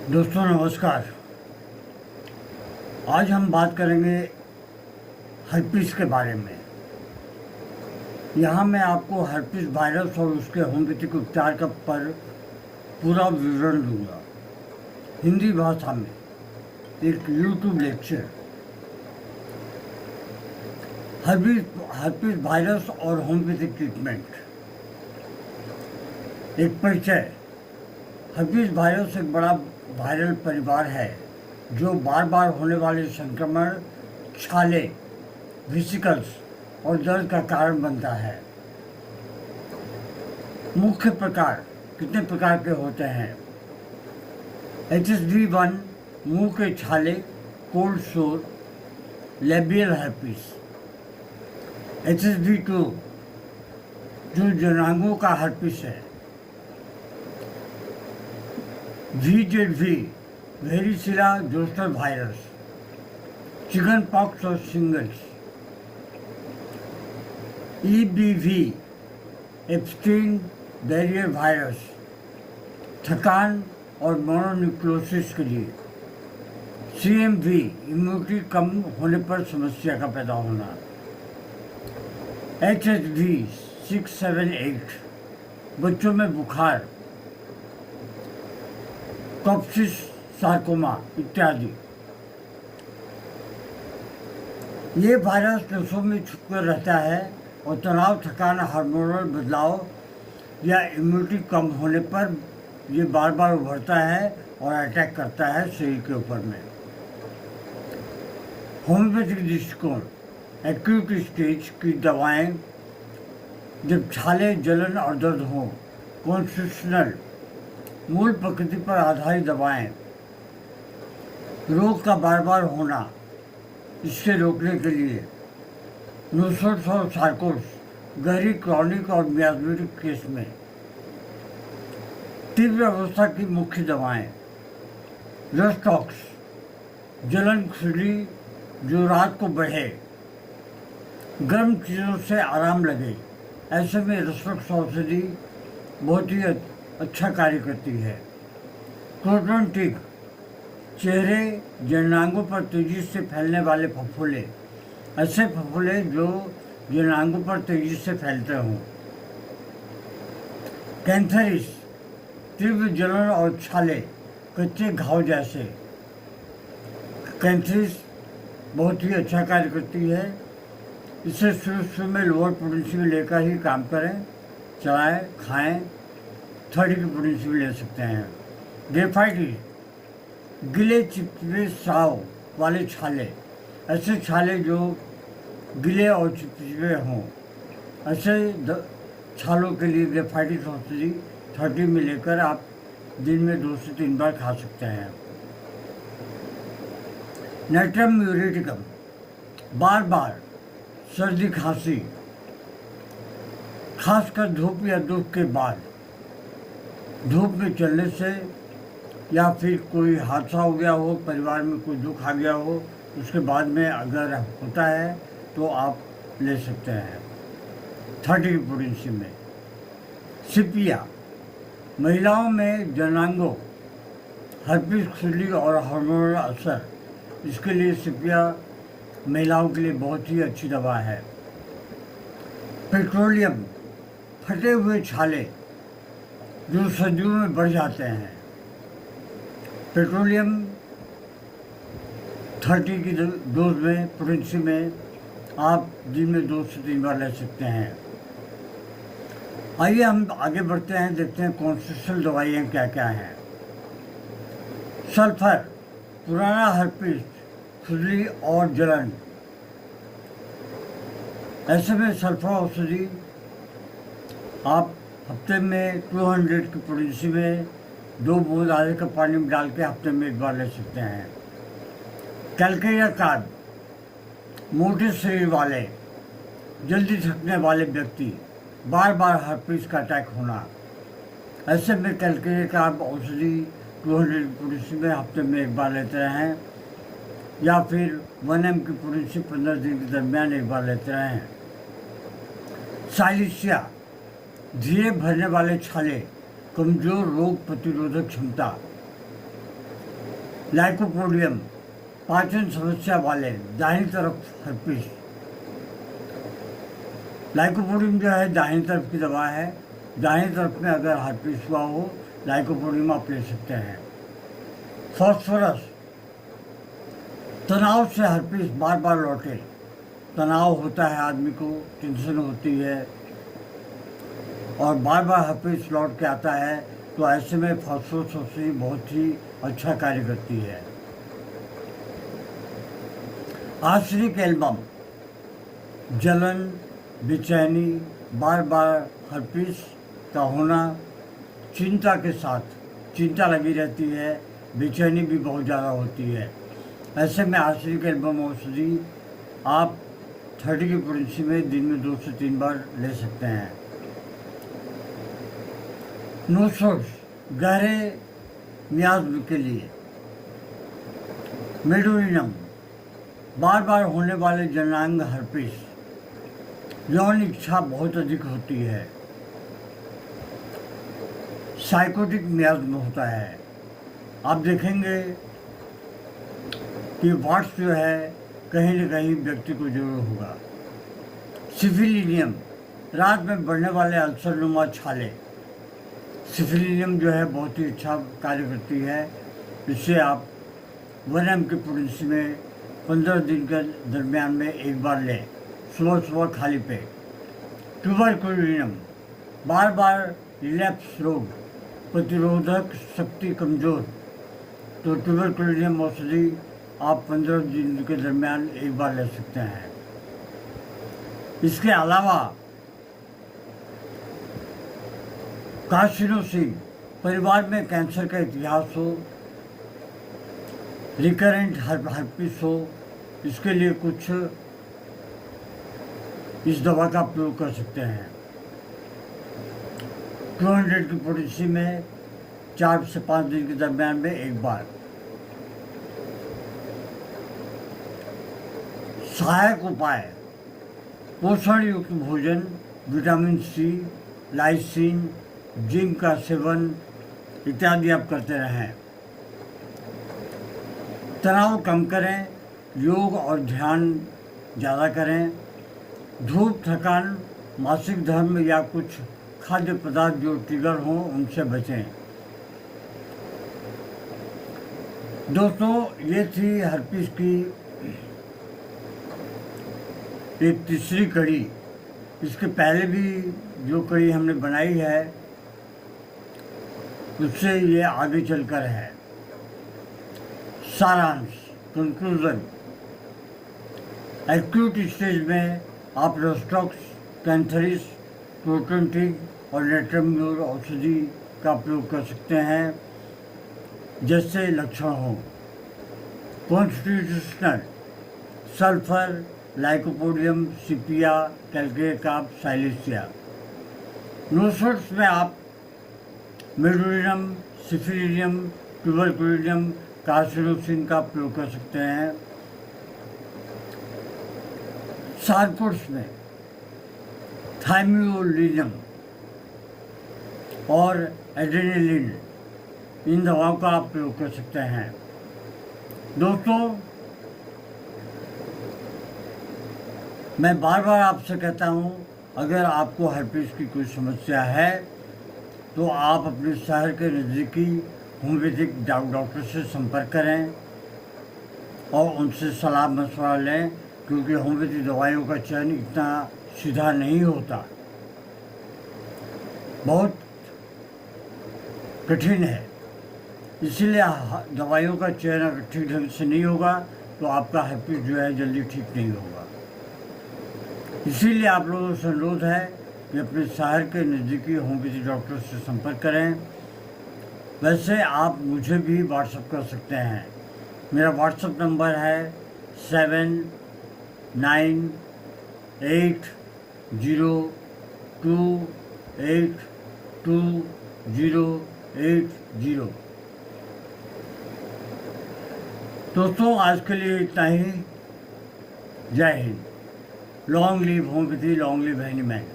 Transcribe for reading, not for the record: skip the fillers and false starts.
दोस्तों नमस्कार। आज हम बात करेंगे हर्पीस के बारे में। यहाँ मैं आपको हर्पीस वायरस और उसके होम्योपैथिक उपचार का पर पूरा विवरण दूंगा हिंदी भाषा में, एक यूट्यूब लेक्चर। हर्पीस वायरस और होम्योपैथिक ट्रीटमेंट। एक परिचय। हर्पीस वायरस एक बड़ा वायरल परिवार है जो बार बार होने वाले संक्रमण, छाले, वेसिकल्स और दर्द का कारण बनता है। मुख्य प्रकार कितने प्रकार के होते हैं? HSV1 मुंह के छाले, कोल्ड सोर, लेबियल हर्पीस। HSV2 जो जनांगों का हर्पीस है। VZV varicella zoster virus, chickenpox और shingles. EBV Epstein Barr virus, थकान और मोनोन्यूक्लियोसिस के लिए। CMV इम्यूनिटी कम होने पर समस्या का पैदा होना। HHV 678 बच्चों में बुखार, कॉप्सिस सार्कोमा इत्यादि। ये वायरस नसों में छुपकर रहता है और तनाव, थकान, हार्मोनल बदलाव या इम्यूनिटी कम होने पर ये बार बार उभरता है और अटैक करता है शरीर के ऊपर में। होम्योपैथिक दृष्टिकोण। एक्यूट स्टेज की दवाएं जब छाले, जलन और दर्द हो। कॉन्स्टिट्यूशनल मूल प्रकृति पर आधारित दवाएं। रोग का बार बार होना, इससे रोकने के लिए। नोसोर्स और सार्कोस गहरी क्रॉनिक और मियास्मेटिक केस में। तीव्र अवस्था की मुख्य दवाएं। रस्टॉक्स जलन खुजली जो रात को बढ़े, गर्म चीज़ों से आराम लगे, ऐसे में रस्टॉक्स औषधि बहुत ही अच्छा कार्य करती है। क्रोटन टिक चेहरे, जननांगों पर तेजी से फैलने वाले फफोले, ऐसे फफोले जो जननांगों पर तेजी से फैलते हों। कैंथरिस तीव्र जलन और छाले, कच्चे घाव जैसे। कैंथरिस बहुत ही अच्छा कार्य करती है। इसे शुरू में लोअर पोटेंशियल में लेकर ही काम करें, चलाएं, खाएं। थर्ड की पोटेंशियल में ले सकते हैं। ग्रेफाइटिस गिले चिपचिपे स्राव वाले छाले, ऐसे छाले जो गिले और चिपचिपे हों, ऐसे छालों के लिए ग्रेफाइटिस औषधि 30 में लेकर आप दिन में 2 से 3 बार खा सकते हैं। नाइट्रम म्यूरेटिकम बार बार सर्दी, खांसी, खासकर धूप या दुख के बाद। धूप में चलने से या फिर कोई हादसा हो गया हो, परिवार में कोई दुख आ गया हो, उसके बाद में अगर होता है तो आप ले सकते हैं 30 की पोटेंसी में। सिपिया महिलाओं में जननांगों, हर्पीस, खुजली और हार्मोनल असर, इसके लिए सिपिया महिलाओं के लिए बहुत ही अच्छी दवा है। पेट्रोलियम फटे हुए छाले जो सर्दियों में बढ़ जाते हैं। पेट्रोलियम 30 की डोज में, पोटेंसी में आप दिन में 2 से 3 बार ले सकते हैं। आइए हम आगे बढ़ते हैं, देखते हैं कॉन्स्टिट्यूशनल दवाइयाँ क्या क्या हैं। सल्फर पुराना हर्पीस, खुजली और जलन, ऐसे में सल्फर औषधि आप हफ्ते में 200 की पोटेंसी में 2 बूंद आधे कप पानी में डाल के हफ्ते में 1 बार ले सकते हैं। कैलकेरिया कार्ब मोटे शरीर वाले, जल्दी थकने वाले व्यक्ति, बार बार हर्पीस का अटैक होना, ऐसे में कैलकेरिया कार्ब औषधि 200 की पोटेंसी में हफ्ते में 1 बार लेते रहें, या फिर 1 mg की पोटेंसी 15 दिन के दरमियान 1 बार लेते रहें। साइलिसिया धीरे भरने वाले छाले, कमजोर रोग प्रतिरोधक क्षमता, लाइकोपोडियम पाचन समस्या वाले दाहिनी तरफ हर्पीस। लाइकोपोडियम जो है दाहिनी तरफ की दवा है। दाहिनी तरफ में अगर हर्पीस हुआ हो लाइकोपोडियम आप ले सकते हैं। फॉस्फोरस, तनाव से हर्पीस बार बार लौटे, तनाव होता है आदमी को, टेंशन होती है और बार बार हर्पीस लौट के आता है, तो ऐसे में फॉस्फोरस औषधि बहुत ही अच्छा कार्य करती है। आर्सेनिक एल्बम, जलन, बेचैनी, बार बार हर्पीस का होना, चिंता के साथ, चिंता लगी रहती है, बेचैनी भी बहुत ज़्यादा होती है, ऐसे में आर्सेनिक एल्बम औषधि आप 30 की पोटेंसी में दिन में 2 से 3 बार ले सकते हैं। नोसोर्स, गहरे मियाज़ के लिए मेडोनियम, बार बार होने वाले जननांग हर्पीस, यौन इच्छा बहुत अधिक होती है, साइकोटिक मियाज़ में होता है। आप देखेंगे कि वाट्स जो है कहीं न कहीं व्यक्ति को जरूर होगा। सिफिलिनियम, रात में बढ़ने वाले अल्सरनुमा छाले, सिफिलिनियम जो है बहुत ही अच्छा कार्य करती है। इससे आप 1 mg की पोटेंसी में 15 दिन के दरमियान में एक बार लें, सुबह सुबह खाली पेट। ट्यूबरकुलिनम, बार बार रिलैप्स रोग, प्रतिरोधक शक्ति कमज़ोर, तो ट्यूबरकुलिनम औषधि आप 15 दिन के दरमियान एक बार ले सकते हैं। इसके अलावा कार्सिनोसिन, परिवार में कैंसर का इतिहास हो, रिकरेंट हर्पीस हो, इसके लिए कुछ इस दवा का प्रयोग कर सकते हैं। 200 की पोटेंसी में 4 से 5 दिन के दरमियान में एक बार। सहायक उपाय, पोषण युक्त भोजन, विटामिन सी, लाइसिन, जिंक का सेवन इत्यादि आप करते रहें। तनाव कम करें, योग और ध्यान ज़्यादा करें। धूप, थकान, मासिक धर्म या कुछ खाद्य पदार्थ जो ट्रिगर हों उनसे बचें। दोस्तों, ये थी हर्पीस की एक तीसरी कड़ी। इसके पहले भी जो कड़ी हमने बनाई है उससे ये आगे चलकर है। सारांश, कंक्लूजन, एक्यूट स्टेज में आप रोस्टॉक्स, कैंथरिस, प्रोटोंटिक और नेट्रम्यूर औषधि का प्रयोग कर सकते हैं जैसे लक्षण हो। कॉन्स्टिट्यूशनल, सल्फर, लाइकोपोडियम, सिपिया, कैल्केकाप, साइलेसिया। नोसोर्स में आप मेडोनियम, सिफिलिनियम, ट्यूबरकुलिनम, कार्सिनोसिन का प्रयोग कर सकते हैं। सारकोर्स में थाइमियोलिनम और एड्रेनलिन, इन दवाओं का आप प्रयोग कर सकते हैं। दोस्तों, मैं बार बार आपसे कहता हूँ, अगर आपको हर्पीस की कोई समस्या है तो आप अपने शहर के नज़दीकी होम्योपैथिक डॉक्टर से संपर्क करें और उनसे सलाह मशवरा लें, क्योंकि होम्योपैथिक दवाइयों का चयन इतना सीधा नहीं होता, बहुत कठिन है। इसीलिए दवाइयों का चयन अगर ठीक ढंग से नहीं होगा तो आपका हर्पीस जो है जल्दी ठीक नहीं होगा। इसीलिए आप लोगों से अनुरोध है कि अपने शहर के नज़दीकी होम्योपैथिक डॉक्टर से संपर्क करें। वैसे आप मुझे भी व्हाट्सएप कर सकते हैं। मेरा व्हाट्सएप नंबर है 7980282080। दोस्तों, आज के लिए इतना ही। जय Hind. Long live homeopathy, long live any man.